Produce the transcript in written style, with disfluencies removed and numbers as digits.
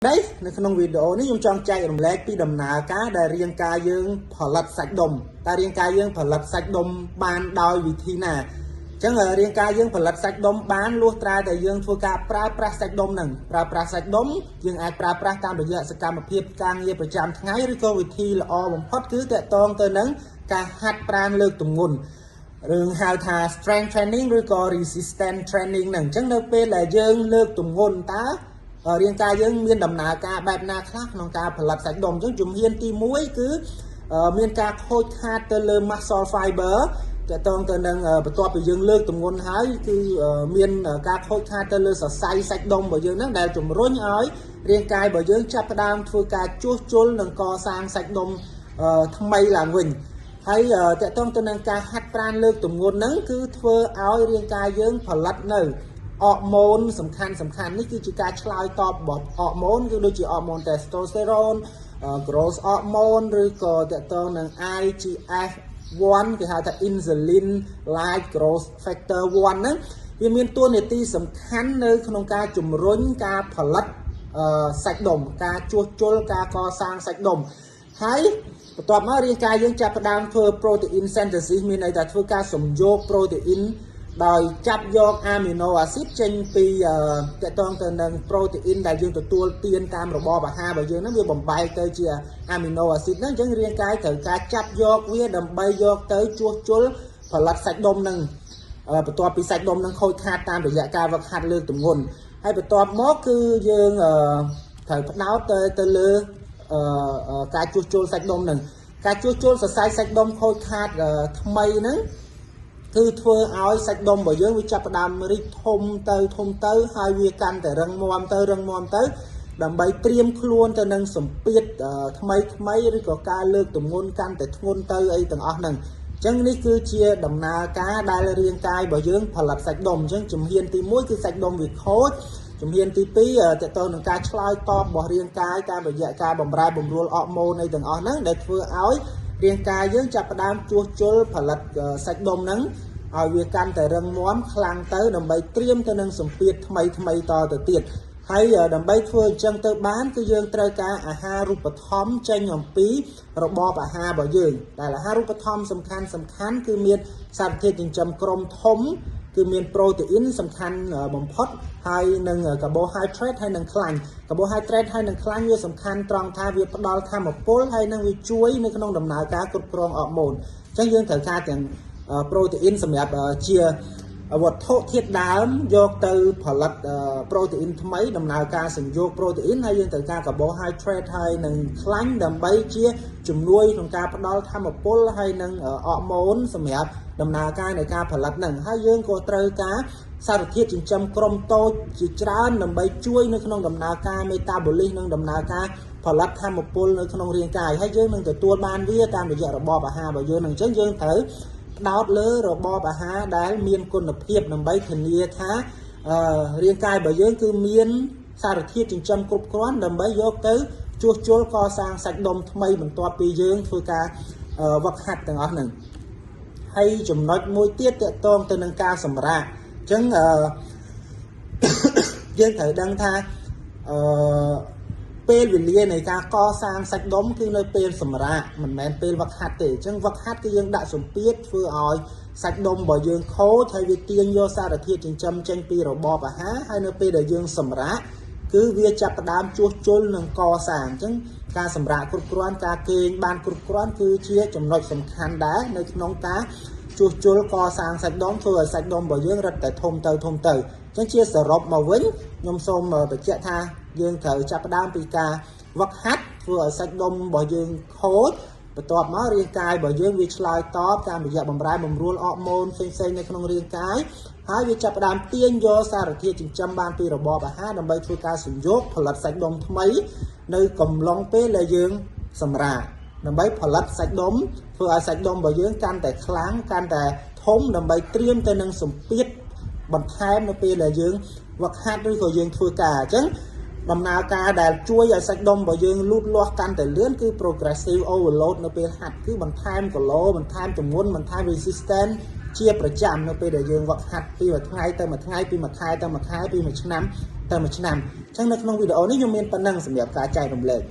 đấyในក្នុងវីដេអូនេះខ្ញុំចង់ចែករំលែកពីដំណើរការដែលរាងកាយយើងផលិតសាច់ដុំតើរាងកាយយើងផលិតសាច់ដុំបានដោយវិធីណាអញ្ចឹងរាងកាយយើងផលិតសាច់ដុំបានលុះត្រាតែយើងធ្វើការប្រើប្រាស់សាច់ដុំហ្នឹងប្រើប្រាស់សាច់ដុំយើងអាចប្រើប្រាស់តាមរយៈសកម្មភាពការងារប្រចាំថ្ងៃឬក៏វិធីល្អបំផុតគឺតាក់ទងទៅនឹងការហាត់ប្រាណលើកទម្ងន់រឿងហៅថា strength training ឬក៏ resistance training ហ្នឹងអញ្ចឹងនៅពេលដែលយើងលើកទម្ងន់តើរាងកាយយើងមានដំណើរការបែបណាខ្លះក្នុងការផលិតសាច់ដុំអញ្ចឹងជំហានទី1គឺមានការខូចខាតទៅលើ muscle fiber តើតងទៅនឹងបន្ទាប់ពីយើងលើកទម្ងន់ហើយគឺមានការខូចខាតទៅលើសរសៃសាច់ដុំរបស់យើងហ្នឹងដែលជំរុញឲ្យរាងកាយរបស់យើងចាប់ផ្ដើមធ្វើការជួសជុលនិងកសាងសាច់ដុំថ្មីឡើងវិញហើយតើតងទៅនឹងការហាត់ប្រាណលើកទម្ងន់ហ្នឹងគឺធ្វើឲ្យរាងកាយយើងផលិតនៅអរម៉ូនសំខាន់នេះគឺជាការឆ្លើយតបរបស់អរម៉ូនគឺដូចជាអរម៉ូន testosterone growth hormone ឬក៏តកតងនឹង IGF-1 គេហៅថា insulin like growth factor 1 ហ្នឹងវាមានតួនាទីសំខាន់នៅក្នុងការជំរុញការផលិតសាច់ដុំការជួសជុលការកសាងសាច់ដុំហើយបន្ទាប់មករាងកាយយើងចាប់ផ្ដើមធ្វើ protein synthesis មានន័យថាធ្វើការសំយោគ proteinដោយចាប់យកអាមីណូអាស៊ីតចេញពីតកតងទៅនឹងប្រូតេអ៊ីនដែលយើងទទួលទានតាមរបបអាហាររបស់យើងហ្នឹងវាបំបែកទៅជាអាមីណូអាស៊ីតហ្នឹងអញ្ចឹងរាងកាយត្រូវការចាប់យកវាដើម្បីយកទៅជួសជុលផលិតសាច់ដុំហ្នឹងបន្ទាប់ពីសាច់ដុំហ្នឹងខូចខាតតាមរយៈការវឹកហាត់លើកទម្ងន់ហើយបន្ទាប់មកគឺយើងត្រូវផ្ដោតទៅលើការជួសជុលសាច់ដុំហ្នឹងការជួសជុលសរសៃសាច់ដុំខូចខាតថ្មីហ្នឹងគឺធ្វើឲ្យសាច់ដុំរបស់យើងវាចាប់ផ្ដើមរីកធំទៅហើយវាកាន់តែរឹងមាំទៅដើម្បីត្រៀមខ្លួនទៅនឹងសម្ពាធថ្មីឬក៏ការលើកទម្ងន់កាន់តែធ្ងន់ទៅអីទាំងអស់ហ្នឹងអញ្ចឹងនេះគឺជាដំណើរការដែលរាងកាយរបស់យើងផលិតសាច់ដុំអញ្ចឹងជំហានទី1គឺសាច់ដុំវាខូចជំហានទី2តទៅនឹងការឆ្លើយតបរបស់រាងកាយតាមរយៈការបម្រែបម្រួលអរម៉ូនអីទាំងអស់ហ្នឹងដែលធ្វើឲ្យរាងកាយយើងចាប់ផ្ដើមជួសជុលផលិតសាច់ដុំហ្នឹងឲ្យវាកាន់តែរឹងមាំខ្លាំងទៅដើម្បីត្រៀមទៅនឹងសម្ពាធថ្មីតទៅទៀតហើយដើម្បីធ្វើអញ្ចឹងទៅបានគឺយើងត្រូវការអាហារូបត្ថម្ភចេញអំពីរបបអាហាររបស់យើងដែលអាហារូបត្ថម្ភសំខាន់គឺមានសារធាតុចិញ្ចឹមក្រុមធំគឺមានប្រូតេអ៊ីនសំខាន់បំផុតហើយនឹង carbohydrate ហើយនឹងខ្លាញ់ carbohydrate ហើយនឹងខ្លាញ់វាសំខាន់ត្រង់ថាវាផ្ដល់ថាមពលហើយនឹងវាជួយនៅក្នុងដំណើរការគ្រប់គ្រងអរម៉ូនអញ្ចឹងយើងត្រូវការទាំងប្រូតេអ៊ីនសម្រាប់ជាវត្ថុធាតុដើមយកទៅផលិតប្រូតេអ៊ីនថ្មីដំណើរការಸಂយោគប្រូតេអ៊ីនហើយយើងត្រូវការ carbohydrate ហើយនឹងខ្លាញ់ដើម្បីជាជំនួយក្នុងការផ្ដល់ថាមពលហើយនឹងអរម៉ូនសម្រាប់ដំណើរការនៃការផលិតហ្នឹងហើយយើងក៏ត្រូវការសារធាតុចិញ្ចឹមក្រុមតូចជាច្រើនដើម្បីជួយនៅក្នុងដំណើរការ metabolic និងដំណើរការផលិតថាមពលនៅក្នុងរាងកាយហើយយើងនឹងទទួលបានវាតាមរយៈរបបអាហាររបស់យើងហ្នឹងអញ្ចឹងយើងត្រូវផ្ដោតលើរបបអាហារដែលមានគុណភាពដើម្បីធានាថារាងកាយរបស់យើងគឺមានសារធាតុចិញ្ចឹមគ្រប់គ្រាន់ដើម្បីយកទៅជួសជុលកសាងសាច់ដុំថ្មីបន្ទាប់ពីយើងធ្វើការវឹកហាត់ទាំងអស់ហ្នឹងហើយចំណុចមួយទៀតតកតងទៅនឹងការសម្រាកអញ្ចឹងយើងត្រូវដឹងថាពេលវេលានៃការកសាងសាច់ដុំគឺនៅពេលសម្រាកមិនមែនពេលវឹកហាត់ទេអញ្ចឹងវឹកហាត់គឺយើងដាក់សម្ពាធធ្វើឲ្យសាច់ដុំរបស់យើងខូចហើយវាទាញយកសារធាតុចិញ្ចឹមចេញពីរបបអាហារហើយនៅពេលដែលយើងសម្រាកគឺវាចាប់ផ្ដើមជួសជុលនិងកសាងអញ្ចឹងការសម្រាកគ្រប់គ្រាន់ការគេងបានគ្រប់គ្រាន់គឺជាចំណុចសំខាន់ដែរនៅក្នុងការជួសជុលកសាងសាច់ដុំធ្វើឲ្យសាច់ដុំរបស់យើងរឹតតែធំទៅអញ្ចឹងជាសរុបមកវិញខ្ញុំសូមបញ្ជាក់ថាយើងត្រូវចាប់ផ្ដើមពីការវឹកហាត់ធ្វើឲ្យសាច់ដុំរបស់យើងខូចបន្ទាប់មករាងកាយរបស់យើងវាឆ្លើយតបតាមរយៈបម្រែបម្រួលអរម៉ូនផ្សេងនៅក្នុងរាងកាយហើយវាចាប់ផ្ដើមទាញយកសារធាតុចិញ្ចឹមបានពីរបបអាហារដើម្បីធ្វើការಸಂយោគផលិតសាច់ដុំថ្មីនៅកំឡុងពេលដែលយើងសម្រាកដើម្បីផលិតសាច់ដុំធ្វើឲ្យសាច់ដុំរបស់យើងកាន់តែខ្លាំងកាន់តែធំដើម្បីត្រៀមទៅនឹងសម្ពាធបន្ថែមនៅពេលដែលយើងវឹកហាត់ឬក៏យើងធ្វើការអញ្ចឹងដំណើរការដែលជួយឲ្យសាច់ដុំរបស់យើងលូតលាស់កាន់តែលឿនគឺ progressive overload នៅពេលហាត់គឺបន្ថែមគីឡូបន្ថែមទម្ងន់បន្ថែម resistance chiaប្រចាំនៅពេលដែលយើងវឹកហាត់ពីមួយថ្ងៃទៅមួយថ្ងៃពីមួយខែទៅមួយខែពីមួយឆ្នាំទៅមួយឆ្នាំអញ្ចឹងនៅក្នុងវីដេអូនេះខ្ញុំមានប៉ុណ្ណឹងសម្រាប់ការចែករំលែក